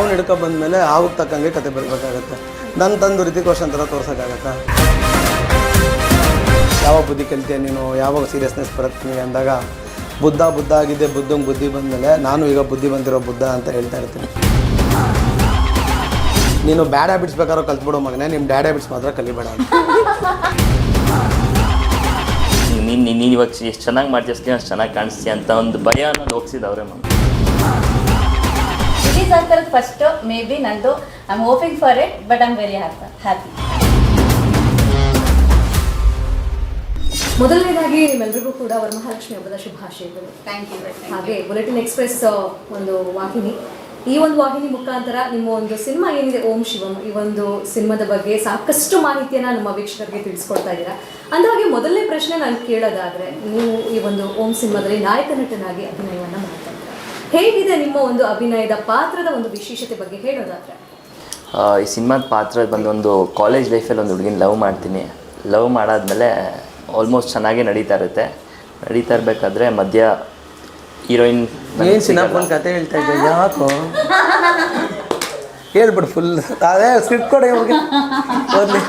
ಹಾವು ಹಿಡ್ಕೊ ಬಂದಮೇಲೆ ಹಾವಿಗೆ ತಕ್ಕಂಗೆ ಕತೆ ಬರಬೇಕಾಗತ್ತೆ. ನನ್ನ ತಂದು ಋತಿಕ್ ರೋಷನ್ ಥರ ತೋರ್ಸೋಕ್ಕಾಗತ್ತಾ? ಯಾವಾಗ ಬುದ್ಧಿ ಕಲಿತೆ ನೀನು, ಯಾವಾಗ ಸೀರಿಯಸ್ನೆಸ್ ಬರುತ್ತೆ ಅಂದಾಗ ಬುದ್ಧ ಆಗಿದ್ದೆ, ಬುದ್ಧಂಗೆ ಬುದ್ಧಿ ಬಂದಮೇಲೆ ನಾನು ಈಗ ಬುದ್ಧಿ ಬಂದಿರೋ ಬುದ್ಧ ಅಂತ ಹೇಳ್ತಾ ಇರ್ತೀನಿ. ನೀನು ಬ್ಯಾಡ್ ಹ್ಯಾಬಿಟ್ಸ್ ಬೇಕಾದ್ರೂ ಕಲ್ತ್ಬಿಡೋ ಮಗನೇ, ನಿಮ್ಮ ಬ್ಯಾಡ್ ಹ್ಯಾಬಿಟ್ಸ್ ಮಾತ್ರ ಕಲಿಬೇಡ ಅಂತ. ನೀನು ಇವಾಗ ಎಷ್ಟು ಚೆನ್ನಾಗಿ ಮಾಡ್ತಿರ್ತೀವಿ ಅಷ್ಟು ಚೆನ್ನಾಗಿ ಕಾಣಿಸ್ತೀಯ ಅಂತ ಒಂದು ಭಯ ಅನ್ನೋದು ಹೋಗ್ಸಿದವ್ರೆ ಮ್ಯಾಮ್. ರಿಲೀಸ್ ಆಗ್ತಿರೋದು ಫಸ್ಟ್ ಮೇ ಬಿ ನಂದು I am hoping for it, but I am very happy. ಮೊದಲನೇದಾಗಿ ನಿಮ್ಮೆಲ್ಲರಿಗೂ ಕೂಡ ವರಮಹಾಲಕ್ಷ್ಮಿ ಹಬ್ಬದ ಶುಭಾಶಯಗಳು. Thank you. ಹಾಗೆ ಬುಲೆಟಿನ್ ಎಕ್ಸ್ಪ್ರೆಸ್ ಒಂದು ವಾಹಿನಿ, ಈ ಒಂದು ವಾಹಿನಿ ಮುಖಾಂತರ ನಿಮ್ಮ ಒಂದು ಸಿನಿಮಾ ಏನಿದೆ ಓಂ ಶಿವಂ, ಈ ಒಂದು ಸಿನಿಮಾದ ಬಗ್ಗೆ ಸಾಕಷ್ಟು ಮಾಹಿತಿಯನ್ನು ನಮ್ಮ ವೀಕ್ಷಕರಿಗೆ ತಿಳಿಸ್ಕೊಡ್ತಾ ಇದ್ದೀರಾ. ಅಂದಹಾಗೆ ಮೊದಲನೇ ಪ್ರಶ್ನೆ ನಾನು ಕೇಳೋದಾದರೆ, ನೀವು ಈ ಒಂದು ಓಂ ಸಿನಿಮಾದಲ್ಲಿ ನಾಯಕ ನಟನಾಗಿ ಅಭಿನಯವನ್ನು ಮಾಡ್ತಾ ಇದ್ದೀರಾ. ಹೇಗಿದೆ ನಿಮ್ಮ ಒಂದು ಅಭಿನಯದ ಪಾತ್ರದ ಒಂದು ವಿಶೇಷತೆ ಬಗ್ಗೆ ಹೇಳೋದಾದರೆ? ಈ ಸಿನಿಮಾದ ಪಾತ್ರ ಬಂದು ಒಂದು ಕಾಲೇಜ್ ಲೈಫಲ್ಲಿ ಒಂದು ಹುಡುಗಿನ ಲವ್ ಮಾಡ್ತೀನಿ. ಲವ್ ಮಾಡಾದ್ಮೇಲೆ ಆಲ್ಮೋಸ್ಟ್ ಚೆನ್ನಾಗೇ ನಡೀತಾ ಇರಬೇಕಾದ್ರೆ ಮಧ್ಯ ಹೀರೋಯಿನ್ ಏನು ಸಿನಿಮಾಕೊಂಡು ಕತೆ ಹೇಳ್ತಾ ಇದ್ದೆ, ಯಾಕೋ ಹೇಳ್ಬಿಡು ಫುಲ್. ಅದೇ ಸ್ಕ್ರಿಪ್ಟ್ ಕೊಡಿ ಅವ್ರಿಗೆ ಓದಲಿ.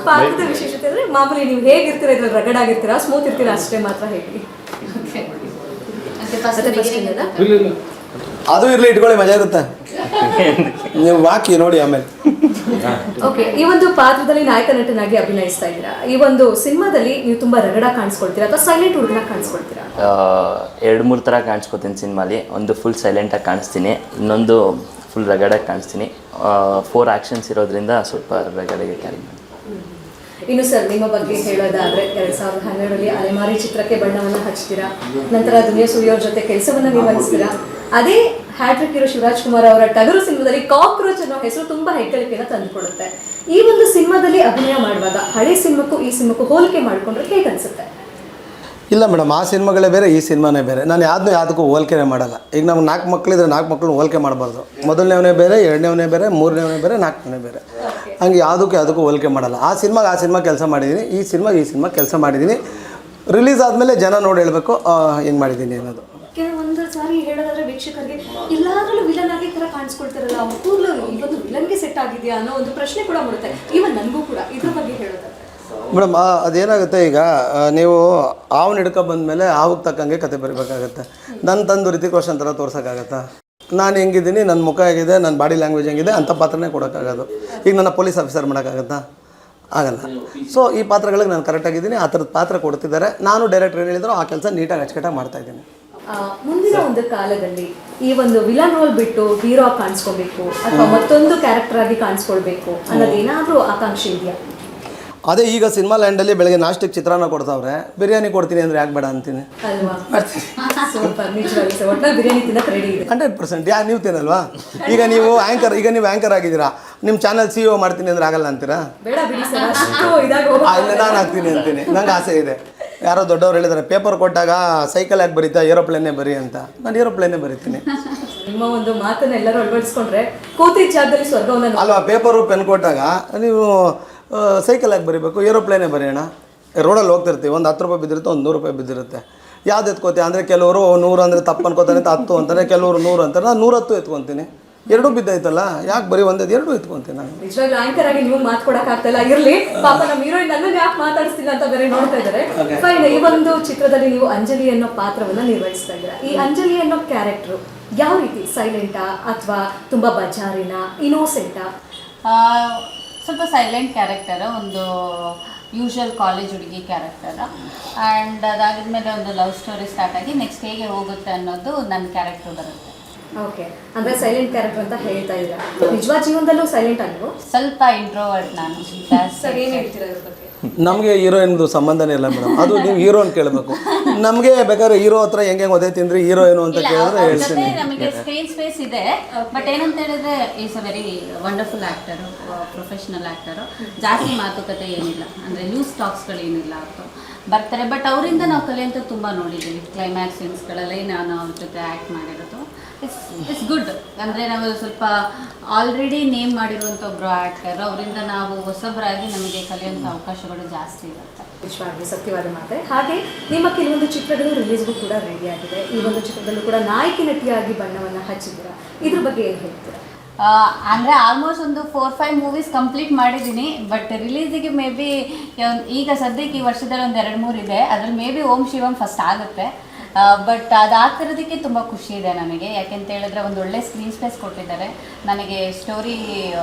ಪಾತ್ರದ ವಿಶೇಷತೆ ಅಂದರೆ ಮಾಮೂಲಿ ನೀವು ಹೇಗಿರ್ತೀರಾ, ಇದ್ರಲ್ಲಿ ರಗಡ್ ಆಗಿರ್ತೀರಾ, ಸ್ಮೂತ್ ಇರ್ತೀರಾ ಅಷ್ಟೇ ಮಾತ್ರ ಹೇಳಿ? ಅದು ಇರಲಿ, ಇಟ್ಕೊಳ್ಳಿ, ಮಜಾ ಇರುತ್ತೆ. ನೀವು ಹಾಕಿ ನೋಡಿ ಆಮೇಲೆ. ಓಕೆ, ಈ ಒಂದು ಪಾತ್ರದಲ್ಲಿ ನಾಯಕ ನಟನಾಗಿ ಅಭಿನಯಿಸ್ತಾ ಇದ್ದೀರಾ. ಈ ಒಂದು ಸಿನಿಮಾದಲ್ಲಿ ನೀವು ತುಂಬಾ ರಗಡಾಗಿ ಕಾಣಿಸ್ಕೊಳ್ತೀರಾ ಅಥವಾ ಸೈಲೆಂಟ್ ಹುಡುಗನಾಗಿ ಕಾಣಿಸ್ಕೊಳ್ತೀರಾ? 2-3 ಥರ ಕಾಣಿಸ್ಕೊತೀನಿ ಸಿನಿಮಾಲಿ. ಒಂದು ಫುಲ್ ಸೈಲೆಂಟಾಗಿ ಕಾಣಿಸ್ತೀನಿ, ಇನ್ನೊಂದು ಫುಲ್ ರಗಡಾಗಿ ಕಾಣಿಸ್ತೀನಿ. 4 ಆ್ಯಕ್ಷನ್ಸ್ ಇರೋದ್ರಿಂದ ಸ್ವಲ್ಪ ರಗಡೆಗೆ ಕ್ಯಾರಿ ಮಾಡಿ. ಇನ್ನು ಸರ್, ನಿಮ್ಮ ಬಗ್ಗೆ ಹೇಳೋದಾದ್ರೆ 2012ರಲ್ಲಿ ಅಲೆಮಾರಿ ಚಿತ್ರಕ್ಕೆ ಬಣ್ಣವನ್ನು ಹಚ್ತೀರಾ, ನಂತರ ದುನಿಯಾ ಸೂರ್ಯವ್ರ ಜೊತೆ ಕೆಲಸವನ್ನು ನಿರ್ವಹಿಸ್ತೀರಾ. ಅದೇ ಹ್ಯಾಟ್ರಿಕ್ ಹೀರೋ ಶಿವರಾಜ್ ಕುಮಾರ್ ಅವರ ಟಗರು ಸಿನಿಮಾದಲ್ಲಿ ಕಾಕ್ರೋಚ್ ಅನ್ನೋ ಹೆಸರು ತುಂಬಾ ಹೆಗ್ಗಳಿಕೆಯನ್ನು ತಂದುಕೊಡುತ್ತೆ. ಈ ಒಂದು ಸಿನಿಮಾದಲ್ಲಿ ಅಭಿನಯ ಮಾಡುವಾಗ ಹಳೆ ಸಿನಿಮಾಕ್ಕೂ ಈ ಸಿನಿಮಾಕ್ಕೂ ಹೋಲಿಕೆ ಮಾಡಿಕೊಂಡ್ರೆ ಹೇಗೆ ಅನ್ಸುತ್ತೆ? ಇಲ್ಲ ಮೇಡಮ್, ಆ ಸಿನಿಮಾಗಳೇ ಬೇರೆ, ಈ ಸಿನಿಮಾನೇ ಬೇರೆ. ನಾನು ಯಾವುದಕ್ಕೂ ಹೋಲಿಕೆನೇ ಮಾಡಲ್ಲ. ಈಗ ನಮ್ಗೆ 4 ಮಕ್ಕಳಿದ್ರೆ 4 ಮಕ್ಕಳನ್ನ ಹೋಲಿಕೆ ಮಾಡಬಾರ್ದು. ಮೊದಲನೇವನೇ ಬೇರೆ, 2ನೇವನೇ ಬೇರೆ, 3ನೇವನೇ ಬೇರೆ, 4ನೇ ಬೇರೆ. ಹಂಗೆ ಯಾವುದಕ್ಕೂ ಹೋಲಿಕೆ ಮಾಡಲ್ಲ. ಆ ಸಿನಿಮಾ ಕೆಲಸ ಮಾಡಿದ್ದೀನಿ, ಈ ಸಿನಿಮಾ ಕೆಲಸ ಮಾಡಿದ್ದೀನಿ. ರಿಲೀಸ್ ಆದಮೇಲೆ ಜನ ನೋಡಿ ಹೇಳಬೇಕು ಹೆಂಗೆ ಮಾಡಿದ್ದೀನಿ ಅನ್ನೋದು. ಕೆಲವೊಂದು ಸಾರಿ ಹೇಳೋದಾದ್ರೆ ವೀಕ್ಷಕರಿಗೆ ಎಲ್ಲಾದ್ರಲ್ಲೂ ವಿಲನ್ ಆಗಿ ಥರ ಕಾಣಿಸ್ಕೊಳ್ತಾರಲ್ಲ, ಅವ್ರ ಕೂದಲು ಇವತ್ತು ವಿಲನ್ಗೆ ಸೆಟ್ ಆಗಿದೆಯಾ ಅನ್ನೋ ಒಂದು ಪ್ರಶ್ನೆ ಕೂಡ ಬರುತ್ತೆ. ಈವನ್ ನನಗೂ ಕೂಡ ಇದ್ರ ಬಗ್ಗೆ ಹೇಳೋದಾದ್ರೆ ಮೇಡಮ್, ಅದೇನಾಗುತ್ತೆ, ಈಗ ನೀವು ಹಾವು ಹಿಡ್ಕೊ ಬಂದಮೇಲೆ ಹಾವಿಗೆ ತಕ್ಕಂಗೆ ಕತೆ ಬರಬೇಕಾಗತ್ತೆ. ನನ್ನ ತಂದು ಋತಿಕ್ ರೋಷನ್ ಥರ ತೋರ್ಸೋಕ್ಕಾಗತ್ತಾ? ನಾನು ಹೆಂಗಿದ್ದೀನಿ, ನನ್ನ ಮುಖ ಹೇಗಿದೆ, ನನ್ನ ಬಾಡಿ ಲ್ಯಾಂಗ್ವೇಜ್ ಹೆಂಗಿದೆ ಅಂಥ ಪಾತ್ರನೇ ಕೊಡೋಕ್ಕಾಗೋದು. ಈಗ ನನ್ನ ಪೊಲೀಸ್ ಆಫೀಸರ್ ಮಾಡೋಕ್ಕಾಗತ್ತಾ? ಆಗಲ್ಲ. ಸೊ ಈ ಪಾತ್ರಗಳಿಗೆ ನಾನು ಕರೆಕ್ಟಾಗಿದ್ದೀನಿ, ಆ ಥರದ ಪಾತ್ರ ಕೊಡ್ತಿದ್ದಾರೆ. ನಾನು ಡೈರೆಕ್ಟರ್ ಏನು ಹೇಳಿದ್ರು ಆ ಕೆಲಸ ನೀಟಾಗಿ ಅಚ್ಚುಕಟ್ಟಾಗಿ ಮಾಡ್ತಾಯಿದ್ದೀನಿ. ಮುಂದಿನ ಒಂದು ಕಾಲದಲ್ಲಿ ಈ ಒಂದು ವಿಲನ್ ರೋಲ್ ಬಿಟ್ಟು ಹೀರೋ ಆಗಿ ಕಾಣಿಸ್ಕೋಬೇಕು ಅಥವಾ ಮತ್ತೊಂದು ಕ್ಯಾರೆಕ್ಟರ್ ಆಗಿ ಕಾಣಿಸ್ಕೊಳ್ಬೇಕು ಅನ್ನೋದೇನಾದರೂ ಆಕಾಂಕ್ಷೆ ಇದೆಯಾ? ಅದೇ ಈಗ ಸಿನಿಮಾ ಲ್ಯಾಂಡಲ್ಲಿ ಬೆಳಗ್ಗೆ ನಾಷ್ಟಕ್ಕೆ ಚಿತ್ರಾನ್ನ ಕೊಡ್ತಾವ್ರೆ, ಬಿರಿಯಾನಿ ಕೊಡ್ತೀನಿ ಅಂದರೆ ಯಾಕೆ ಬೇಡ ಅಂತೀನಿ. ಅಲ್ವಾ? ಒಟ್ನಲ್ಲಿ ಬಿರಿಯಾನಿ ತಿನ್ನಕ್ಕೆ ರೆಡಿ ಇದೆ 100%. ನೀವು ತಿನ್ನಲ್ವಾ? ಈಗ ನೀವು ಆ್ಯಂಕರ್ ಆಗಿದ್ದೀರಾ, ನಿಮ್ಮ ಚಾನಲ್ CEO ಮಾಡ್ತೀನಿ ಅಂದರೆ ಆಗಲ್ಲ ಅಂತೀರಾ? ಬೇಡ ಬಿಡಿ ಸರ್, ಅಷ್ಟು ಇದಾಗ ಇಲ್ಲ, ನಾನು ಆಗ್ತೀನಿ ಅಂತೀನಿ. ನಂಗೆ ಆಸೆ ಇದೆ. ಯಾರೋ ದೊಡ್ಡವ್ರು ಹೇಳಿದ್ದಾರೆ, ಪೇಪರ್ ಕೊಟ್ಟಾಗ ಸೈಕಲ್ ಯಾಕೆ ಬರೀತಾ, ಏರೋಪ್ಲೇನೇ ಬರೀ ಅಂತ. ನಾನು ಏರೋಪ್ಲೇನೇ ಬರೀತೀನಿ. ನಿಮ್ಮ ಒಂದು ಮಾತನ್ನ ಎಲ್ಲರೂ ಅಳವಡಿಸ್ಕೊಂಡ್ರೆ ಕೂತಿದ್ದ ಜಾಗದಲ್ಲಿ ಸ್ವರ್ಗವನ್ನು ಅಲ್ವಾ? ಪೇಪರು ಪೆನ್ ಕೊಟ್ಟಾಗ ನೀವು ಸೈಕಲ್ ಯಾಕೆ ಬರೀಬೇಕು, ಏರೋಪ್ಲೇನೇ ಬರೆಯೋಣ. ರೋಡಲ್ಲಿ ಹೋಗ್ತಿರ್ತೀವಿ, ಒಂದು 10 ರೂಪಾಯಿ ಬಿದ್ದಿರುತ್ತೆ, ಒಂದು 100 ರೂಪಾಯಿ ಬಿದ್ದಿರುತ್ತೆ. ಯಾವ್ದು ಎತ್ಕೋತೀವಿ ಅಂದರೆ ಕೆಲವರು 100 ಅಂದರೆ ತಪ್ಪು ಅನ್ಕೋತಾನೆ, 10 ಅಂತಾರೆ, ಕೆಲವರು 100 ಅಂತಾರೆ. ನಾನು 110 ಎತ್ಕೊತೀನಿ. 2 ಬಿದ್ದಾಯ್ತಲ್ಲ, ಯಾಕೆ ಬರೀ ಒಂದೇದು 2 ಎತ್ಕೊತೀನಿ ನಾನು. ನಿಜವಾಗ್ಲೂ ಆಂಕರ್ ಆಗಿ ನೀವು ಮಾತ್ಕೊಡಕ್ಕಾಗ್ತಲ್ಲ, ಇರ್ಲಿ ಪಾಪ ನಮ್ಮ ಹೀರೋಯಿನ್ ನನ್ನನ್ನು ಯಾಕೆ ಮಾತಾಡಿಸ್ತಿಲ್ಲ ಅಂತ ಬೇರೆ ನೋಡ್ತಾ ಇದ್ದಾರೆ. ಫೈನ್, ಈ ಒಂದು ಚಿತ್ರದಲ್ಲಿ ನೀವು ಅಂಜಲಿ ಅನ್ನೋ ಪಾತ್ರವನ್ನು ನಿರ್ವಹಿಸ್ತಾ ಇದ್ದೀರಾ. ಈ ಅಂಜಲಿ ಅನ್ನೋ ಕ್ಯಾರೆಕ್ಟರ್ ಯಾವ ರೀತಿ, ಸೈಲೆಂಟಾ ಅಥವಾ ತುಂಬಾ ಬಜಾರಿನಾ, ಇನ್ನೋಸೆಂಟಾ? ಸ್ವಲ್ಪ ಸೈಲೆಂಟ್ ಕ್ಯಾರೆಕ್ಟರ್, ಒಂದು ಯೂಶುವಲ್ ಕಾಲೇಜ್ ಹುಡುಗಿ ಕ್ಯಾರೆಕ್ಟರ್. ಆ್ಯಂಡ್ ಅದಾಗಿದ್ಮೇಲೆ ಒಂದು ಲವ್ ಸ್ಟೋರಿ ಸ್ಟಾರ್ಟ್ ಆಗಿ ನೆಕ್ಸ್ಟ್ ಹೇಗೆ ಹೋಗುತ್ತೆ ಅನ್ನೋದು ನನ್ನ ಕ್ಯಾರೆಕ್ಟರ್ ಬರುತ್ತೆ. ಓಕೆ, ಅಂದರೆ ಸೈಲೆಂಟ್ ಕ್ಯಾರೆಕ್ಟರ್ ಅಂತ ಹೇಳ್ತಾ ಇದ್ದೀರಾ. ನಿಜವಾದ ಜೀವನದಲ್ಲೂ ಸೈಲೆಂಟ್ ಆಗಿರೋ? ಸ್ವಲ್ಪ ಇಂಟ್ರೋವರ್ಟ್ ನಾನು. ಸರ್, ಏನು ಹೇಳ್ತೀರಾ ಇದ್ರ ಬಗ್ಗೆ? ನಮಗೆ ಹೀರೋಯಿನ್ದು ಸಂಬಂಧನೇ ಇಲ್ಲ ಮೇಡಮ್, ಅದು ನೀವು ಹೀರೋನ್ ಕೇಳಬೇಕು. ನಮಗೆ ಬೇಕಾದ್ರೆ ಹೀರೋ ಹತ್ರ ಹೆಂಗೆ ಒದೆ ತಿಂದ್ರಿ ಹೀರೋ ಏನು ಅಂತ ಕೇಳಿದ್ರೆ ಹೇಳ್ತೀನಿ. ನಮಗೆ ಸ್ಕ್ರೀನ್ ಸ್ಪೇಸ್ ಇದೆ, ಬಟ್ ಏನಂತ ಹೇಳಿದ್ರೆ is a very wonderful actor, professional actor. ಜಾಸ್ತಿ ಮಾತುಕತೆ ಏನಿಲ್ಲ, ಅಂದರೆ ಲೂಸ್ ಟಾಕ್ಸ್ಗಳು ಏನಿಲ್ಲ. ಬರ್ತಾರೆ. ಬಟ್ ಅವರಿಂದ ನಾವು ಕಲಿಯಂತ ತುಂಬ ನೋಡಿದ್ದೀವಿ. ಕ್ಲೈಮ್ಯಾಕ್ಸ್ ಸೀನ್ಸ್ಗಳಲ್ಲಿ ನಾನು ಅವ್ರ ಜೊತೆ ಆ್ಯಕ್ಟ್ ಮಾಡಿರೋದು ಇಟ್ಸ್ ಗುಡ್. ಅಂದರೆ ನಾವು ಸ್ವಲ್ಪ ಆಲ್ರೆಡಿ ನೇಮ್ ಮಾಡಿರುವಂಥ ಒಬ್ಬರು ಆ್ಯಕ್ಟರ್, ಅವರಿಂದ ನಾವು ಹೊಸಬರಾಗಿ ನಮಗೆ ಕಲಿಯುವಂಥ ಅವಕಾಶಗಳು ಜಾಸ್ತಿ ಇರುತ್ತೆ. ವಿಶ್ವಾಗ್ಲಿ ಸತ್ಯವಾದ ಮಾತೆ. ಹಾಗೆ ನಿಮ್ಮ ಕೆಲವೊಂದು ಚಿತ್ರಗಳು ರಿಲೀಸ್ಗೂ ಕೂಡ ರೆಡಿ ಆಗಿದೆ. ಈ ಒಂದು ಚಿತ್ರದಲ್ಲೂ ಕೂಡ ನಾಯಕಿ ನಟಿಯಾಗಿ ಬಣ್ಣವನ್ನು ಹಚ್ಚಿದ್ದೀರಾ, ಇದ್ರ ಬಗ್ಗೆ ಏನು ಹೇಳ್ತೀರಾ? ಅಂದರೆ ಆಲ್ಮೋಸ್ಟ್ ಒಂದು 4-5 ಮೂವೀಸ್ ಕಂಪ್ಲೀಟ್ ಮಾಡಿದ್ದೀನಿ. ಬಟ್ ರಿಲೀಸಿಗೆ ಮೇ ಬಿ ಈಗ ಸದ್ಯಕ್ಕೆ ಈ ವರ್ಷದಲ್ಲಿ ಒಂದು 2-3 ಇದೆ. ಅದ್ರಲ್ಲಿ may be Om Shivam first ಆಗುತ್ತೆ. ಬಟ್ ಅದಾಗ್ತಿರೋದಕ್ಕೆ ತುಂಬ ಖುಷಿ ಇದೆ ನನಗೆ. ಯಾಕೆಂತ ಹೇಳಿದ್ರೆ ಒಂದು ಒಳ್ಳೆ ಸ್ಕ್ರೀನ್ ಸ್ಪೇಸ್ ಕೊಟ್ಟಿದ್ದಾರೆ ನನಗೆ. ಸ್ಟೋರಿ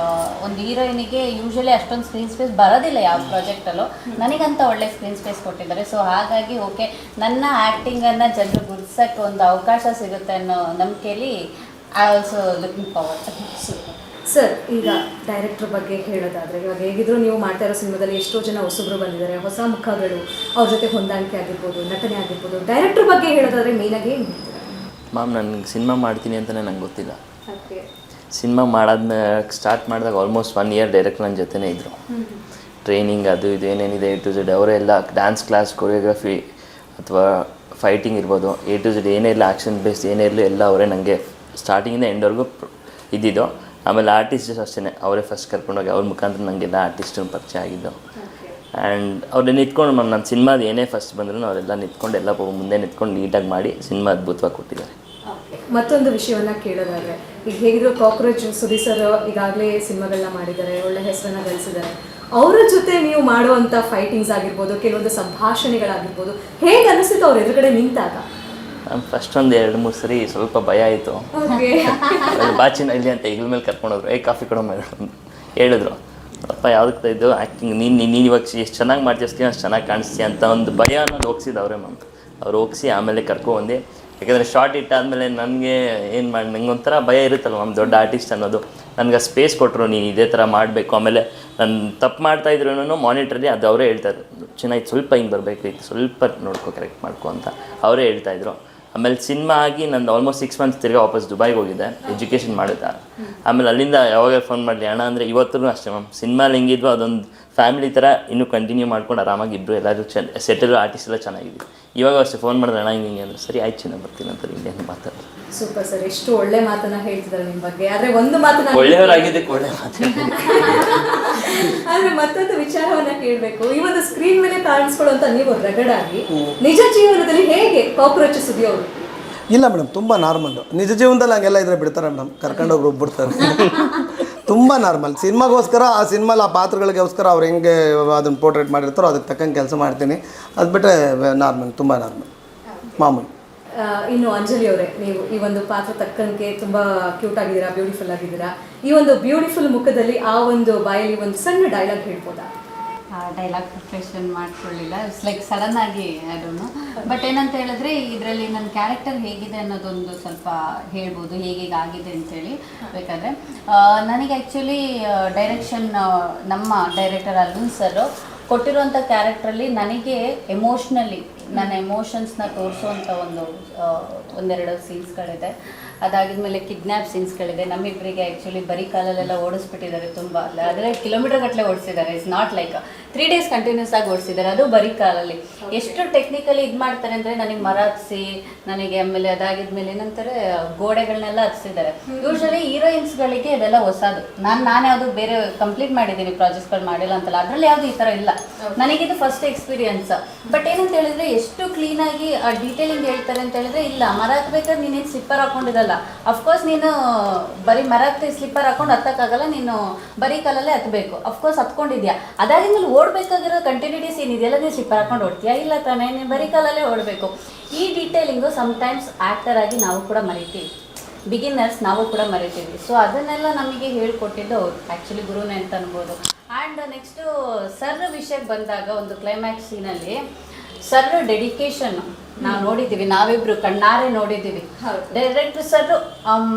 ಒಂದು ಹೀರೋಯಿನಿಗೆ ಯೂಶ್ವಲಿ ಅಷ್ಟೊಂದು ಸ್ಕ್ರೀನ್ ಸ್ಪೇಸ್ ಬರೋದಿಲ್ಲ ಯಾವ ಪ್ರಾಜೆಕ್ಟಲ್ಲೂ, ನನಗಂತ ಒಳ್ಳೆ ಸ್ಕ್ರೀನ್ ಸ್ಪೇಸ್ ಕೊಟ್ಟಿದ್ದಾರೆ. ಸೊ ಹಾಗಾಗಿ ಓಕೆ, ನನ್ನ ಆ್ಯಕ್ಟಿಂಗನ್ನು ಜನರು ಗುರುತಿಸೋಕ್ಕೆ ಒಂದು ಅವಕಾಶ ಸಿಗುತ್ತೆ ಅನ್ನೋ ನಂಬಿಕೆಯಲ್ಲಿ I also looking forward. Sir, ಈಗ ಡೈರೆಕ್ಟರ್ ಬಗ್ಗೆ ಹೇಳೋದಾದರೆ, ಇವಾಗ ಹೇಗಿದ್ರು ನೀವು ಮಾಡ್ತಾ ಇರೋ ಸಿನಿಮಾದಲ್ಲಿ ಎಷ್ಟೋ ಜನ ಹೊಸಬ್ರು ಬಂದಿದ್ದಾರೆ, ಹೊಸ ಮುಖಗಳು, ಅವ್ರ ಜೊತೆ ಹೊಂದಾಣಿಕೆ ಆಗಿರ್ಬೋದು, ನಟನೆ ಆಗಿರ್ಬೋದು. ಡೈರೆಕ್ಟರ್ ಬಗ್ಗೆ ಹೇಳೋದಾದರೆ ಮೇನಾಗಿ ಏನು ಹೇಳ್ತೀರಾ? ಮ್ಯಾಮ್, ನನಗೆ ಸಿನಿಮಾ ಮಾಡ್ತೀನಿ ಅಂತಲೇ ನಂಗೆ ಗೊತ್ತಿಲ್ಲ. ಓಕೆ. ಸಿನಿಮಾ ಮಾಡಾದ್ಮೇಲೆ ಸ್ಟಾರ್ಟ್ ಮಾಡಿದಾಗ ಆಲ್ಮೋಸ್ಟ್ 1 ಇಯರ್ ಡೈರೆಕ್ಟ್ ನನ್ನ ಜೊತೆನೇ ಇದ್ದರು. ಟ್ರೈನಿಂಗ್ ಅದು ಇದು ಏನೇನಿದೆ A to Z ಅವರೆಲ್ಲ ಡ್ಯಾನ್ಸ್ ಕ್ಲಾಸ್, ಕೊರಿಯೋಗ್ರಫಿ ಅಥವಾ ಫೈಟಿಂಗ್ ಇರ್ಬೋದು, A to Z ಏನೇ ಇಲ್ಲ, ಆ್ಯಕ್ಷನ್ ಬೇಸ್ಡ್ ಏನೇ ಇರಲಿ ಎಲ್ಲ ಅವರೇ ನನಗೆ ಸ್ಟಾರ್ಟಿಂಗಿಂದ ಎಂಡ್ವರೆಗೂ ಇದ್ದಿದ್ದು. ಆಮೇಲೆ ಆರ್ಟಿಸ್ಟ್ ಅಷ್ಟೇ ಅವರೇ ಫಸ್ಟ್ ಕರ್ಕೊಂಡೋಗಿ ಅವ್ರ ಮುಖಾಂತರ ನನಗೆಲ್ಲ ಆರ್ಟಿಸ್ಟನ್ನು ಪರಿಚಯ ಆಗಿದ್ದು. ಆ್ಯಂಡ್ ಅವ್ರನ್ನ ನಿಂತ್ಕೊಂಡು ನನ್ನ ಸಿನಿಮಾದ ಏನೇ ಫಸ್ಟ್ ಬಂದರೂ ಅವರೆಲ್ಲ ನಿಂತ್ಕೊಂಡು ಎಲ್ಲ ಮುಂದೆ ನಿಂತ್ಕೊಂಡು ನೀಟಾಗಿ ಮಾಡಿ ಸಿನಿಮಾ ಅದ್ಭುತವಾಗಿ ಕೊಟ್ಟಿದ್ದಾರೆ. ಮತ್ತೊಂದು ವಿಷಯವನ್ನು ಕೇಳೋದಾದರೆ, ಈಗ ಹೇಗಿದ್ರು ಕಾಕ್ರೋಚ್ ಸುದೀಪ್ ಸರ್ ಈಗಾಗಲೇ ಸಿನಿಮಾಗಳನ್ನ ಮಾಡಿದ್ದಾರೆ, ಒಳ್ಳೆ ಹೆಸರನ್ನು ಗಳಿಸಿದ್ದಾರೆ. ಅವರ ಜೊತೆ ನೀವು ಮಾಡುವಂಥ ಫೈಟಿಂಗ್ಸ್ ಆಗಿರ್ಬೋದು, ಕೆಲವೊಂದು ಸಂಭಾಷಣೆಗಳಾಗಿರ್ಬೋದು, ಹೇಗೆ ಅನಿಸ್ತಿತ್ತು ಅವ್ರ ಎದುರುಗಡೆ ನಿಂತಾಗ? ಫಸ್ಟ್ ಒಂದು 2-3 ಸರಿ ಸ್ವಲ್ಪ ಭಯ ಆಯಿತು. ಬಾಚಿನ ಇಲ್ಲಿ ಅಂತ ಹೆಗಲ ಮೇಲೆ ಕರ್ಕೊಂಡೋದ್ರು, ಕಾಫಿ ಕೊಡೋ ಮೇಲೆ ಹೇಳಿದ್ರು, ಅಪ್ಪ ಯಾವುದಕ್ಕೆ ಇದು ಆ್ಯಕ್ಟಿಂಗ್ ನೀನು ಇವಾಗ ಎಷ್ಟು ಚೆನ್ನಾಗಿ ಮಾಡ್ತಿರ್ತೀಯ, ಅಷ್ಟು ಚೆನ್ನಾಗಿ ಕಾಣಿಸ್ತೀಯ ಅಂತ ಒಂದು ಭಯ ಅನ್ನೋದು ಹೋಗ್ಸಿದ್ದು ಅವರೇ ಮ್ಯಾಮ್. ಅವ್ರು ಹೋಗಿಸಿ ಆಮೇಲೆ ಕರ್ಕೊಬಂದು, ಯಾಕೆಂದರೆ ಶಾರ್ಟ್ ಇಟ್ಟಾದಮೇಲೆ ನನಗೆ ಏನು ಮಾಡಿ ನಂಗೆ ಒಂಥರ ಭಯ ಇರುತ್ತಲ್ಲ ಮ್ಯಾಮ್, ದೊಡ್ಡ ಆರ್ಟಿಸ್ಟ್ ಅನ್ನೋದು. ನನಗೆ ಸ್ಪೇಸ್ ಕೊಟ್ಟರು, ನೀನು ಇದೇ ಥರ ಮಾಡಬೇಕು. ಆಮೇಲೆ ನಾನು ತಪ್ಪು ಮಾಡ್ತಾಯಿದ್ರು ಮಾನಿಟ್ರಲ್ಲಿ ಅದು ಅವರೇ ಹೇಳ್ತಾರೆ, ಚೆನ್ನಾಗಿ ಸ್ವಲ್ಪ ಹಿಂಗೆ ಬರಬೇಕು, ಇದು ಸ್ವಲ್ಪ ನೋಡ್ಕೊ, ಕರೆಕ್ಟ್ ಮಾಡ್ಕೊ ಅಂತ ಅವರೇ ಹೇಳ್ತಾಯಿದ್ರು. ಆಮೇಲೆ ಸಿನಿಮಾ ಆಗಿ ನಂದು ಆಲ್ಮೋಸ್ಟ್ 6 ಮಂತ್ಸ್ ತಿರ್ಗಿ ವಾಪಸ್ ದುಬೈಗೆ ಹೋಗಿದ್ದೆ ಎಜುಕೇಷನ್ ಮಾಡುತ್ತಾ. ಆಮೇಲೆ ಅಲ್ಲಿಂದ ಯಾವಾಗ ಫೋನ್ ಮಾಡಲಿ ಅಣ್ಣ ಅಂದರೆ ಇವತ್ತೂ ಅಷ್ಟೇ ಮ್ಯಾಮ್. ಸಿನಿಮಾಲಿ ಹೆಂಗಿದ್ವು ಅದೊಂದು ಫ್ಯಾಮಿಲಿ ಥರ ಇನ್ನೂ ಕಂಟಿನ್ಯೂ ಮಾಡ್ಕೊಂಡು ಆರಾಮಾಗಿ ಇಬ್ಬರು ಎಲ್ಲರೂ ಸೆಟಲ್ ಆರ್ಟಿಸ್ಟ್ ಎಲ್ಲ ಚೆನ್ನಾಗಿದ್ವಿ. ಇವಾಗ ಅಷ್ಟೇ ಫೋನ್ ಮಾಡಿದ್ರೆ ಅಣ್ಣ ಹಿಂಗೆ ಅಂದರೆ ಸರಿ ಆಯ್ತು ಚೆನ್ನಾಗಿ ಬರ್ತೀನಿ ಅಂತ ಹಿಂಗೆ ಮಾತಾಡೋದು. ಸೂಪರ್ ಸರ್, ಎಷ್ಟು ಒಳ್ಳೆ ಮಾತನ್ನ ಹೇಳ್ತಿದ್ದಾರೆ ನಿಮ್ಮ ಬಗ್ಗೆ. ಆದರೆ ಒಂದು ಮಾತನ್ನ ಒಳ್ಳೆಯವರಾಗಿದ್ದಕ್ಕೆ ಒಳ್ಳೆ ಮಾತು. ಆದರೆ ಮತ್ತೊಂದು ವಿಚಾರವನ್ನ ಕೇಳಬೇಕು. ಈ ಒಂದು ಸ್ಕ್ರೀನ್ ಮೇಲೆ ಕಾಣಿಸ್ಕೊಳ್ಳುವಂತ ನೀವು ರಗಡಾಗಿ ನಿಜ ಜೀವನದಲ್ಲಿ ಹೇಗೆ ಕಾಕ್ರೋಚ್ ಸುದ್ದಿ ಅವರು? ಇಲ್ಲ ಮೇಡಮ್, ತುಂಬ ನಾರ್ಮಲ್ಲು. ನಿಜ ಜೀವನದಲ್ಲಿ ಹಂಗೆಲ್ಲ ಇದ್ರೆ ಬಿಡ್ತಾರೆ ಮೇಡಮ್, ಕರ್ಕೊಂಡೋಗಿ ಬಿಡ್ತಾರೆ. ತುಂಬ ನಾರ್ಮಲ್. ಸಿನಿಮಾಗೋಸ್ಕರ ಆ ಸಿನಿಮಾಲಿ ಆ ಪಾತ್ರಗಳಿಗೋಸ್ಕರ ಅವ್ರು ಹೆಂಗೆ ಅದನ್ನು ಪೋರ್ಟ್ರೇಟ್ ಮಾಡಿರ್ತಾರೋ ಅದಕ್ಕೆ ತಕ್ಕಂಗೆ ಕೆಲಸ ಮಾಡ್ತೀನಿ. ಅದು ಬಿಟ್ಟರೆ ನಾರ್ಮಲ್, ತುಂಬ ನಾರ್ಮಲ್, ಮಾಮೂಲಿ. ಇನ್ನು ಅಂಜಲಿ ಅವರೇ, ನೀವು ಈ ಒಂದು ಪಾತ್ರ ತಕ್ಕಂಗೆ ತುಂಬ ಕ್ಯೂಟ್ ಆಗಿದ್ದೀರಾ, ಬ್ಯೂಟಿಫುಲ್ ಆಗಿದ್ದೀರಾ. ಈ ಒಂದು ಬ್ಯೂಟಿಫುಲ್ ಮುಖದಲ್ಲಿ ಆ ಒಂದು ಬಾಯಲ್ಲಿ ಒಂದು ಸಣ್ಣ ಡೈಲಾಗ್ ಹೇಳ್ಬೋದಾ? ಡೈಲಾಗ್ ಪ್ರಿಪ್ರೇಷನ್ ಮಾಡ್ಕೊಳ್ಳಿಲ್ಲ, ಇಟ್ಸ್ ಲೈಕ್ ಸಡನ್ ಆಗಿ ಅದನ್ನು. ಬಟ್ ಏನಂತ ಹೇಳಿದ್ರೆ ಇದರಲ್ಲಿ ನನ್ನ ಕ್ಯಾರೆಕ್ಟರ್ ಹೇಗಿದೆ ಅನ್ನೋದೊಂದು ಸ್ವಲ್ಪ ಹೇಳ್ಬೋದು, ಹೇಗೆ ಆಗಿದೆ ಅಂತೇಳಿ. ಬೇಕಾದರೆ ನನಗೆ ಆ್ಯಕ್ಚುಲಿ ಡೈರೆಕ್ಷನ್ ನಮ್ಮ ಡೈರೆಕ್ಟರ್ ಅರ್ಜುನ್ ಸರ್ ಕೊಟ್ಟಿರುವಂಥ ಕ್ಯಾರೆಕ್ಟ್ರಲ್ಲಿ ನನಗೆ ಎಮೋಷ್ನಲಿ ನನ್ನ ಎಮೋಷನ್ಸ್ನ ತೋರಿಸುವಂಥ ಒಂದೆರಡು ಸೀನ್ಸ್ಗಳಿದೆ. ಅದಾಗಿದ್ಮೇಲೆ ಕಿಡ್ನ್ಯಾಪ್ ಸೀನ್ಸ್ಗಳಿದೆ. ನಮ್ಮಿಬ್ಬರಿಗೆ ಆ್ಯಕ್ಚುಲಿ ಬರೀ ಕಾಲಲ್ಲೆಲ್ಲ ಓಡಿಸ್ಬಿಟ್ಟಿದ್ದಾರೆ ತುಂಬ, ಆದರೆ ಕಿಲೋಮೀಟರ್ ಗಟ್ಟಲೆ ಓಡಿಸಿದ್ದಾರೆ. It's not like 3 days continuous ಆಗಿ ಓಡಿಸಿದ್ದಾರೆ, ಅದು ಬರೀ ಕಾಲಲ್ಲಿ. ಎಷ್ಟು ಟೆಕ್ನಿಕಲಿ ಇದು ಮಾಡ್ತಾರೆ ಅಂದರೆ ನನಗೆ ಮರ ಹತ್ಸಿ, ನನಗೆ ಆಮೇಲೆ ಅದಾಗಿದ್ಮೇಲೆ ಏನಂತಾರೆ ಗೋಡೆಗಳನ್ನೆಲ್ಲ ಹತ್ಸಿದ್ದಾರೆ. ಯೂಶ್ವಲಿ ಹೀರೋಯಿನ್ಸ್ಗಳಿಗೆ ಇದೆಲ್ಲ ಹೊಸದು. ನಾನು ಯಾವುದು ಬೇರೆ ಕಂಪ್ಲೀಟ್ ಮಾಡಿದ್ದೀನಿ ಪ್ರಾಜೆಕ್ಟ್ಸ್ಗಳು ಮಾಡಿಲ್ಲ ಅಂತಲ್ಲ, ಅದರಲ್ಲಿ ಯಾವುದು ಈ ಥರ ಇಲ್ಲ. ನನಗಿದು ಫಸ್ಟ್ ಎಕ್ಸ್ಪೀರಿಯನ್ಸ್. ಬಟ್ ಏನಂತ ಹೇಳಿದ್ರೆ ಎಷ್ಟು ಕ್ಲೀನಾಗಿ ಡೀಟೇಲಿಂಗ್ ಹೇಳ್ತಾರೆ ಅಂತ ಹೇಳಿದ್ರೆ, ಇಲ್ಲ ಮರ ಹತ್ಬೇಕಾದ್ರೆ ನೀನೇನು ಸ್ಲಿಪ್ಪರ್ ಹಾಕೊಂಡಿರಲ್ಲ, ಅಫ್ಕೋರ್ಸ್ ನೀನು ಬರೀ ಮರ ಹತ್ತಿ ಸ್ಲಿಪ್ಪರ್ ಹಾಕೊಂಡು ಹತ್ತಕ್ಕಾಗಲ್ಲ, ನೀನು ಬರೀ ಕಾಲಲ್ಲೇ ಹತ್ಬೇಕು. ಅಫ್ಕೋರ್ಸ್ ಹತ್ಕೊಂಡಿದ್ಯಾ, ಅದಾಗಿದ್ಮೇಲೆ ಓಡಬೇಕಾಗಿರೋ ಕಂಟಿನ್ಯೂಟೀಸ್ ಏನಿದೆಯಲ್ಲ, ನೀನು ಸ್ಲಿಪ್ಪರ್ ಹಾಕೊಂಡು ಓಡ್ತೀಯಾ? ಇಲ್ಲ ತಾನೇ, ನೀನು ಬರೀ ಕಾಲಲ್ಲೇ ಓಡಬೇಕು. ಈ ಡೀಟೇಲಿಂಗು ಸಮ್ಟೈಮ್ಸ್ ಆ್ಯಕ್ಟರ್ ಆಗಿ ನಾವು ಕೂಡ ಮರಿತೀವಿ, ಬಿಗಿನರ್ಸ್ ನಾವು ಕೂಡ ಮರಿತೀವಿ. ಸೊ ಅದನ್ನೆಲ್ಲ ನಮಗೆ ಹೇಳ್ಕೊಟ್ಟಿದ್ದು ಅವರು, ಆ್ಯಕ್ಚುಲಿ ಗುರುನೇ ಅಂತ ಅನ್ಬೋದು. ಆ್ಯಂಡ್ ನೆಕ್ಸ್ಟು ಸರ್ ವಿಷಯಕ್ಕೆ ಬಂದಾಗ ಒಂದು ಕ್ಲೈಮ್ಯಾಕ್ಸ್ ಸೀನಲ್ಲಿ ಸರ್ ಡೆಡಿಕೇಶನ್ ನಾವು ನೋಡಿದ್ದೀವಿ, ನಾವಿಬ್ರು ಕಣ್ಣಾರೆ ನೋಡಿದ್ದೀವಿ. ಡೈರೆಕ್ಟರ್ ಸರ್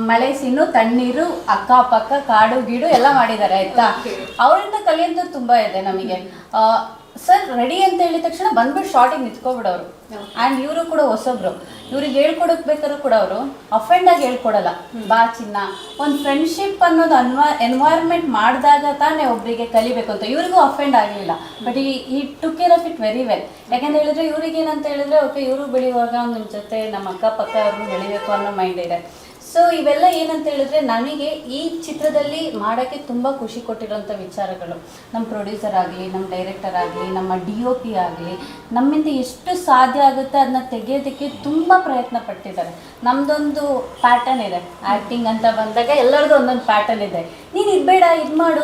ಮಳೆ ಸೀನು, ತಣ್ಣೀರು, ಅಕ್ಕಪಕ್ಕ ಕಾಡು ಗೀಡು ಎಲ್ಲ ಮಾಡಿದ್ದಾರೆ ಆಯ್ತಾ. ಅವರಿಂದ ಕಲಿಯೋದು ತುಂಬ ಇದೆ ನಮಗೆ. ಸರ್ ರೆಡಿ ಅಂತ ಹೇಳಿದ ತಕ್ಷಣ ಬಂದ್ಬಿಟ್ಟು ಶಾರ್ಟಿಗೆ ನಿಂತ್ಕೊಬಿಡೋರು. ಆ್ಯಂಡ್ ಇವರು ಕೂಡ ಹೊಸಬ್ರು, ಇವ್ರಿಗೆ ಹೇಳ್ಕೊಡಕ್ ಬೇಕಾದ್ರೂ ಕೂಡ ಅವರು ಅಫೆಂಡ್ ಆಗಿ ಹೇಳ್ಕೊಡಲ್ಲ. ಬಾ ಚಿನ್ನ, ಒಂದು ಫ್ರೆಂಡ್ಶಿಪ್ ಅನ್ನೋದು ಎನ್ವೈರ್ಮೆಂಟ್ ಮಾಡಿದಾಗ ತಾನೇ ಒಬ್ಬರಿಗೆ ಕಲಿಬೇಕು ಅಂತ. ಇವ್ರಿಗೂ ಅಫೆಂಡ್ ಆಗಲಿಲ್ಲ, ಬಟ್ ಈ took care of it very well. ಯಾಕಂತ ಹೇಳಿದ್ರೆ ಇವ್ರಿಗೆ ಏನಂತ ಹೇಳಿದ್ರೆ ಓಕೆ ಇವರು ಬೆಳೆಯುವಾಗ ನಮ್ಮ ಜೊತೆ ನಮ್ಮ ಅಕ್ಕಪಕ್ಕ ಅವ್ರನ್ನೂ ಬೆಳಿಬೇಕು ಅನ್ನೋ ಮೈಂಡ್ ಇದೆ. ಸೊ ಇವೆಲ್ಲ ಏನಂತ ಹೇಳಿದ್ರೆ ನನಗೆ ಈ ಚಿತ್ರದಲ್ಲಿ ಮಾಡೋಕ್ಕೆ ತುಂಬ ಖುಷಿ ಕೊಟ್ಟಿರೋಂಥ ವಿಚಾರಗಳು. ನಮ್ಮ ಪ್ರೊಡ್ಯೂಸರ್ ಆಗಲಿ, ನಮ್ಮ ಡೈರೆಕ್ಟರ್ ಆಗಲಿ, ನಮ್ಮ DOP ಆಗಲಿ, ನಮ್ಮಿಂದ ಎಷ್ಟು ಸಾಧ್ಯ ಆಗುತ್ತೆ ಅದನ್ನ ತೆಗೆಯೋದಕ್ಕೆ ತುಂಬ ಪ್ರಯತ್ನ ಪಟ್ಟಿದ್ದಾರೆ. ನಮ್ಮದೊಂದು ಪ್ಯಾಟರ್ನ್ ಇದೆ, ಆ್ಯಕ್ಟಿಂಗ್ ಅಂತ ಬಂದಾಗ ಎಲ್ಲರದ್ದು ಒಂದೊಂದು ಪ್ಯಾಟರ್ನ್ ಇದೆ. ನೀನು ಇದು ಬೇಡ, ಇದು ಮಾಡು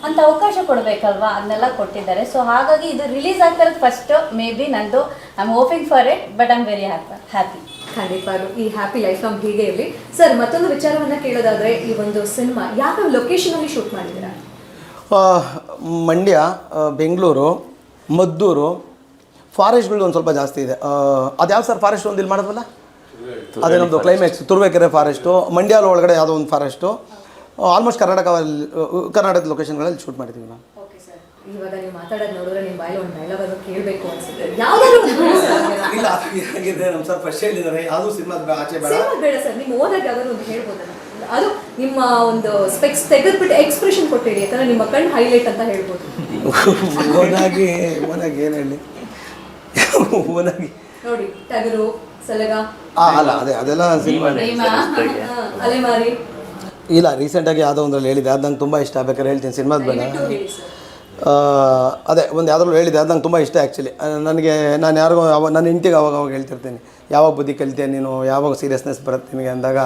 ಅಂತ ಅವಕಾಶ ಕೊಡಬೇಕಲ್ವಾ, ಅದನ್ನೆಲ್ಲ ಕೊಟ್ಟಿದ್ದಾರೆ. ಸೊ ಹಾಗಾಗಿ ಇದು ರಿಲೀಸ್ ಆಗ್ತಿರೋದು ಫಸ್ಟ್ ಮೇ ಬಿ ನಂದು. I am hoping for it, but I am very happy. ಖಂಡಿತವಾಗ್ಲೂ ಈ ಹ್ಯಾಪಿ ಲೈಫ್ ನಮ್ಗೆ ಹೀಗೆ ಇರಲಿ. ಸರ್ ಮತ್ತೊಂದು ವಿಚಾರವನ್ನ ಕೇಳೋದಾದ್ರೆ, ಈ ಒಂದು ಸಿನಿಮಾ ಯಾವ ಲೊಕೇಶನ್ ಅಲ್ಲಿ ಶೂಟ್ ಮಾಡಿದ್ದೀರಾ? ಮಂಡ್ಯ, ಬೆಂಗಳೂರು, ಮದ್ದೂರು, ಫಾರೆಸ್ಟ್ಗಳು ಒಂದು ಸ್ವಲ್ಪ ಜಾಸ್ತಿ ಇದೆ. ಅದ್ಯಾವ ಸರ್ ಫಾರೆಸ್ಟ್ ಒಂದು ಇಲ್ಲಿ ಮಾಡಿದ್ವಲ್ಲ, ಅದೇ ನಮ್ಮದು ಕ್ಲೈಮ್ಯಾಕ್ಸ್ ತುರುವೇಕೆರೆ ಫಾರೆಸ್ಟು, ಮಂಡ್ಯ ಒಳಗಡೆ ಯಾವುದೋ ಒಂದು ಫಾರೆಸ್ಟು. ಆಲ್ಮೋಸ್ಟ್ ಕರ್ನಾಟಕದ ಲೊಕೇಶನ್ಗಳಲ್ಲಿ ಶೂಟ್ ಮಾಡಿದ್ದೀವಿ ನಾವು. ಓಕೆ ಸರ್, ಇವಾಗ ನೀವು ಮಾತಾಡೋದು ನೋಡಿದ್ರೆ ನಿಮ್ಮ ಬಾಯಲ್ಲಿ ಒಂದು ಡೈಲಾಗ್ ಅನ್ನು ಕೇಳಬೇಕು ಅನ್ಸುತ್ತೆ. ಯಾವ್ದಾದ್ರು ಇಲ್ಲ ಆಗಿದೆ ನಮ್ಮ ಸರ್ ಫಸ್ಟ್ ಹೇಳಿದ್ದಾರೆ, ಯಾವುದೂ ಸಿನಿಮಾ ಆಚೆ ಬೇಡ. ಸಿನಿಮಾ ಬೇಡ ಸರ್, ನಿಮ್ಮ ಓದಾಗ ಯಾವ್ದಾದ್ರು ಒಂದು ಹೇಳ್ಬೋದಲ್ಲ, ಅದು ನಿಮ್ಮ ಒಂದು ಸ್ಪೆಕ್ಸ್ ತೆಗೆದ್ಬಿಟ್ಟು ಎಕ್ಸ್ಪ್ರೆಷನ್ ಕೊಟ್ಟಿಡಿ, ಯಾಕಂದ್ರೆ ನಿಮ್ಮ ಕಣ್ಣು ಹೈಲೈಟ್ ಅಂತ ಹೇಳ್ಬೋದು. ಓನಾಗಿ ಏನು ಹೇಳಿ, ಓನಾಗಿ ನೋಡಿ ಟಗರು, ಸಲಗ, ಅಲ್ಲ ಅದೆಲ್ಲ ಸಿನಿಮಾ ಅಲೆಮಾರಿ. ಇಲ್ಲ ರೀಸೆಂಟಾಗಿ ಯಾವುದೋ ಒಂದ್ರಲ್ಲಿ ಹೇಳಿದೆ, ಅದು ನಂಗೆ ತುಂಬ ಇಷ್ಟ. ಬೇಕಾದ್ರೆ ಹೇಳ್ತೀನಿ, ಸಿನಿಮಾದ ಬೇಡ. ಅದೇ ಒಂದು ಯಾವುದ್ರಲ್ಲೂ ಹೇಳಿದೆ, ಅದು ನಂಗೆ ತುಂಬ ಇಷ್ಟ ಆ್ಯಕ್ಚುಲಿ. ನನಗೆ ನಾನು ಯಾರಿಗೂ ನನ್ನ ಹೆಂಡ್ತಿಗೆ ಅವಾಗ ಹೇಳ್ತಿರ್ತೀನಿ, ಯಾವಾಗ ಬುದ್ಧಿ ಕಲಿತೆ ನೀನು, ಯಾವಾಗ ಸೀರಿಯಸ್ನೆಸ್ ಬರುತ್ತೆ ನಿನಗೆ ಅಂದಾಗ,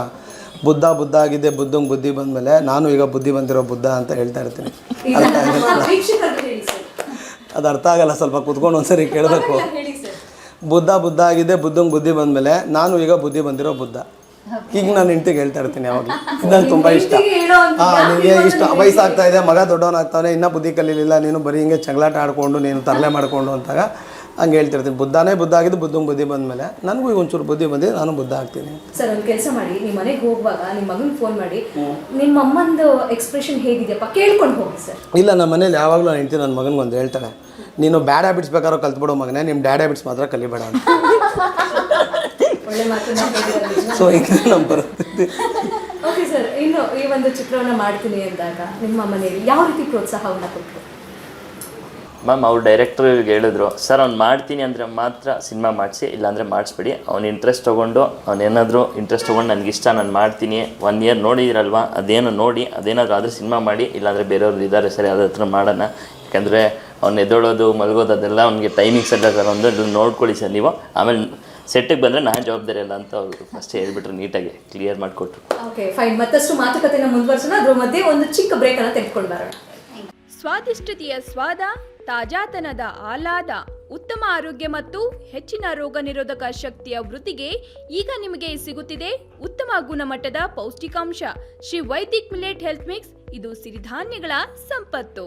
ಬುದ್ಧ ಆಗಿದ್ದೆ, ಬುದ್ಧಂಗೆ ಬುದ್ಧಿ ಬಂದಮೇಲೆ ನಾನು ಈಗ ಬುದ್ಧಿ ಬಂದಿರೋ ಬುದ್ಧ ಅಂತ ಹೇಳ್ತಾ ಇರ್ತೀನಿ. ಅದು ಅರ್ಥ ಆಗಲ್ಲ, ಸ್ವಲ್ಪ ಕುತ್ಕೊಂಡು ಒಂದ್ಸರಿ ಕೇಳಬೇಕು. ಬುದ್ಧ ಆಗಿದ್ದೆ, ಬುದ್ಧಂಗೆ ಬುದ್ಧಿ ಬಂದಮೇಲೆ ನಾನು ಈಗ ಬುದ್ಧಿ ಬಂದಿರೋ ಬುದ್ಧ. ಈಗ ನಾನು ಹೆಂಡ್ತಿಗೆ ಹೇಳ್ತಾ ಇರ್ತೀನಿ ಯಾವಾಗಲೂ, ಇದು ನಂಗೆ ತುಂಬ ಇಷ್ಟ. ನಿನಗೆ ಇಷ್ಟ ವಯಸ್ಸಾಗ್ತಾ ಇದೆ, ಮಗ ದೊಡ್ಡವನಾಗ್ತಾನೆ, ಇನ್ನೂ ಬುದ್ಧಿ ಕಲೀಲಿಲ್ಲ, ನೀನು ಬರೀ ಹಿಂಗೆ ಜಗಳಾಟ ಆಡಿಕೊಂಡು ನೀನು ತರಲೆ ಮಾಡಿಕೊಂಡು ಅಂತಾಗ ಹಂಗೆ ಹೇಳ್ತಿರ್ತೀನಿ. ಬುದ್ಧ ಆಗಿದ್ದು, ಬುದ್ಧಂಗೆ ಬುದ್ಧಿ ಬಂದಮೇಲೆ ನನಗೂ ಈಗ ಒಂಚೂರು ಬುದ್ಧಿ ಬಂದಿದೆ, ನಾನು ಬುದ್ಧ ಆಗ್ತೀನಿ. ಸರ್ ಒಂದು ಕೆಲಸ ಮಾಡಿ, ನಿಮ್ಮ ಮನೆಗೆ ಹೋಗುವಾಗ ನಿಮ್ಮ ಮಗನಿಗೆ ಫೋನ್ ಮಾಡಿ, ನಿಮ್ಮ ಅಮ್ಮಂದು ಎಕ್ಸ್ಪ್ರೆಷನ್ ಹೇಗಿದೆಯಪ್ಪ ಕೇಳ್ಕೊಂಡು ಹೋಗಿ ಸರ್. ಇಲ್ಲ, ನಮ್ಮ ಮನೇಲಿ ಯಾವಾಗಲೂ ನಾನು ಹೆಂಡ್ತಿ ನನ್ನ ಮಗನಿಗೆ ಒಂದು ಹೇಳ್ತಾಳೆ, ನೀನು ಬ್ಯಾಡ್ ಹ್ಯಾಬಿಟ್ಸ್ ಬೇಕಾದ್ರೂ ಕಲ್ತ್ಬಿಡೋ ಮಗನೇ, ನಿಮ್ಮ ಡ್ಯಾಡ್ ಹ್ಯಾಬಿಟ್ಸ್ ಮಾತ್ರ ಕಲಿಬೇಡ ಅಂತ. ಒಳ್ಳೆ ಮಾತು. ಸೊ ಈಗ ನಮ್ಮ ಪರಿಸ್ಥಿತಿ. ಓಕೆ ಸರ್, ಇನ್ನು ಈ ಒಂದು ಚಿತ್ರವನ್ನು ಮಾಡ್ತೀನಿ ಅಂದಾಗ ನಿಮ್ಮ ಮನೆಯಲ್ಲಿ ಯಾವ ರೀತಿ ಪ್ರೋತ್ಸಾಹವನ್ನು ಕೊಟ್ಟರು? ಮ್ಯಾಮ್ ಅವ್ರು ಡೈರೆಕ್ಟ್ರಿಗೆ ಹೇಳಿದ್ರು, ಸರ್ ಅವ್ನು ಮಾಡ್ತೀನಿ ಅಂದರೆ ಮಾತ್ರ ಸಿನಿಮಾ ಮಾಡಿಸಿ, ಇಲ್ಲಾಂದರೆ ಮಾಡಿಸ್ಬೇಡಿ. ಅವ್ನು ಇಂಟ್ರೆಸ್ಟ್ ತೊಗೊಂಡು ಅವನೇನಾದರೂ ಇಂಟ್ರೆಸ್ಟ್ ತೊಗೊಂಡು ನನಗಿಷ್ಟ, ನಾನು ಮಾಡ್ತೀನಿ, 1 ಇಯರ್ ನೋಡಿದಿರಲ್ವ, ಅದೇನು ನೋಡಿ ಅದೇನಾದರೂ ಆದರೆ ಸಿನಿಮಾ ಮಾಡಿ, ಇಲ್ಲಾಂದರೆ ಬೇರೆಯವ್ರು ಇದ್ದಾರೆ ಸರಿ ಅದ್ರ ಹತ್ರ ಮಾಡೋಣ. ಯಾಕಂದರೆ ಅವ್ನು ಎದ್ದೋಳೋದು ಮಲಗೋದು ಅದೆಲ್ಲ ಅವ್ನಿಗೆ ಟೈಮಿಂಗ್ಸ್ ಎಲ್ಲ ಸರ್ ಒಂದು ನೋಡ್ಕೊಳ್ಳಿ ಸರ್ ನೀವು, ಆಮೇಲೆ ಸೆಟ್ಟಿಗೆ ಬಂದರೆ ನಾನು ಜವಾಬ್ದಾರಿ ಅಲ್ಲ ಅಂತ ಅವರು ಫಸ್ಟ್ ಹೇಳ್ಬಿಟ್ರು, ನೀಟಾಗಿ ಕ್ಲಿಯರ್ ಮಾಡಿಕೊಟ್ರು. ಓಕೆ ಫೈನ್, ಮತ್ತಷ್ಟು ಮಾತುಕತೆನ ಮುಂದುವರಿಸೋಣ, ಅದ್ರ ಮಧ್ಯೆ ಒಂದು ಚಿಕ್ಕ ಬ್ರೇಕ್ ಅನ್ನು ತೆಗೆದುಕೊಂಡು ಬರೋಣ. ಸ್ವಾದಿಷ್ಟತೆಯ ಸ್ವಾದ, ತಾಜಾತನದ ಆಹ್ಲಾದ, ಉತ್ತಮ ಆರೋಗ್ಯ ಮತ್ತು ಹೆಚ್ಚಿನ ರೋಗ ನಿರೋಧಕ ಶಕ್ತಿಯ ವೃದ್ಧಿಗೆ ಈಗ ನಿಮಗೆ ಸಿಗುತ್ತಿದೆ ಉತ್ತಮ ಗುಣಮಟ್ಟದ ಪೌಷ್ಟಿಕಾಂಶ Shri Vaidik millet health mix. ಇದು ಸಿರಿಧಾನ್ಯಗಳ ಸಂಪತ್ತು.